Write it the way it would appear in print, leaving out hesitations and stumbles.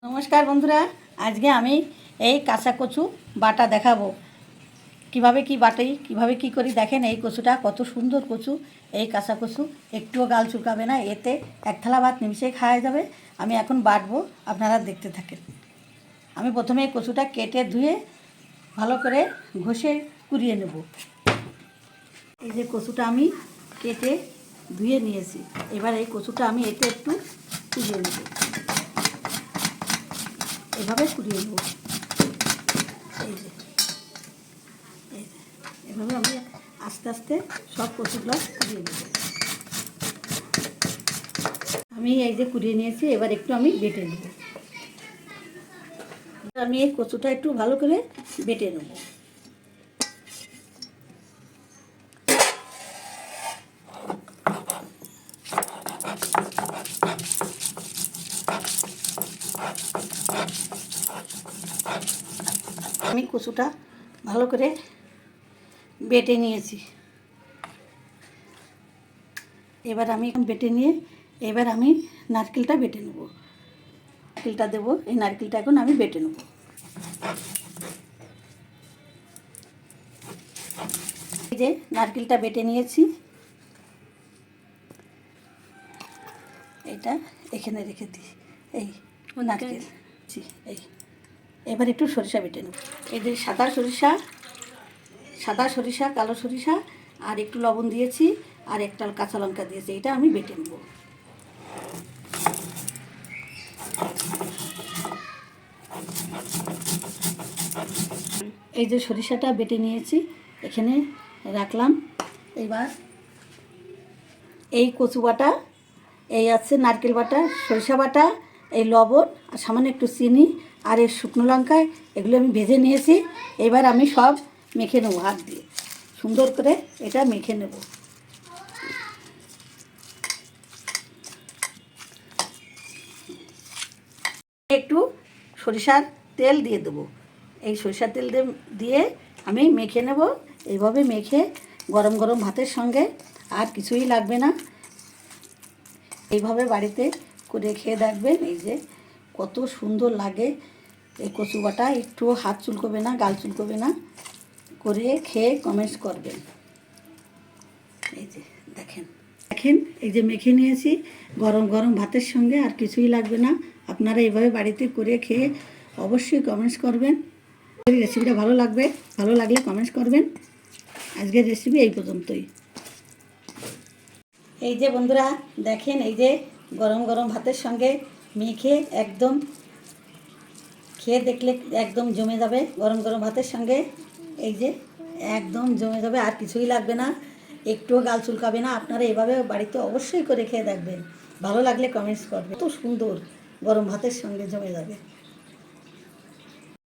নমস্কার বন্ধুরা, আজকে আমি এই কাঁচা কচু বাটা দেখাবো। কিভাবে কি বাটি, কিভাবে কি করি দেখেন। এই কচুটা কত সুন্দর কচু, এই কাঁচা কচু একটুও গাল চুলকাবে না, এতে এক থালা ভাত নিমিশেই খাওয়া যাবে। আমি এখন বাটবো, আপনারা দেখতে থাকেন। আমি প্রথমে এই কচুটা কেটে ধুয়ে ভালো করে ঘষে কুড়িয়ে নেব। এই যে কচুটা আমি কেটে ধুয়ে নিয়েছি, এবার এই কচুটা আমি এতে একটু কুড়িয়ে নেব, এভাবে কুড়িয়ে নেব। এই যে এভাবে আমি আস্তে আস্তে সব কচুগুলো কুড়িয়ে নেব। আমি এই যে কুড়িয়ে নিয়েছি, এবার একটু আমি বেটে নেব। আমি এই কচুটা একটু ভালো করে বেটে নেব। আমি কচুটা ভালো করে বেটে নিয়েছি। এবার আমি বেটে নিয়ে এবার আমি নারকেলটা বেটে নেব। নারকেলটা দেবো, এই নারকেলটা এখন আমি বেটে নেব। এই যে নারকেলটা বেটে নিয়েছি, এটা এখানে রেখে দিই। এই নারকেল, এই এবার একটু সরিষা বেটে নেব। এই যে সাদা সরিষা, কালো সরিষা আর একটু লবণ দিয়েছি, আর একটা কাঁচা লঙ্কা দিয়েছি, এটা আমি বেটে নেব। এই যে সরিষাটা বেটে নিয়েছি, এখানে রাখলাম। এবার এই কচু বাটা, এই আছে নারকেল বাটা, সরিষা বাটা, এই লবণ আর সামান্য একটু চিনি আর এই শুকনো লঙ্কা, এগুলো আমি ভেজে নিয়েছি। এবার আমি সব মেখে নেবো হাত দিয়ে, সুন্দর করে এটা মেখে নেব। একটু সরিষার তেল দিয়ে দেবো। এই সরিষার তেল দিয়ে আমি মেখে নেব। এইভাবে মেখে গরম গরম ভাতের সঙ্গে, আর কিছুই লাগবে না, এইভাবে বাড়িতে করে খেয়ে দেখবেন। এই যে কত সুন্দর লাগে এই কচু বাটা, একটুও হাত চুলকবে না, গাল চুলকবে না, করে খেয়ে কমেন্টস করবেন। এই যে দেখেন, এই যে মেখে নিয়েছি গরম গরম ভাতের সঙ্গে, আর কিছুই লাগবে না। আপনারা এইভাবে বাড়িতে করে খেয়ে অবশ্যই কমেন্টস করবেন। রেসিপিটা ভালো লাগলে কমেন্টস করবেন। আজকের রেসিপি এই পর্যন্তই। এই যে বন্ধুরা দেখেন, এই যে গরম গরম ভাতের সঙ্গে মেখে একদম খেয়ে দেখলে একদম জমে যাবে। গরম গরম ভাতের সঙ্গে এই যে একদম জমে যাবে, আর কিছুই লাগবে না, একটুও গাল চুলকাবে না। আপনারা এভাবে বাড়িতে অবশ্যই করে খেয়ে দেখবেন। ভালো লাগলে কমেন্টস করবেন। কত সুন্দর গরম ভাতের সঙ্গে জমে যাবে।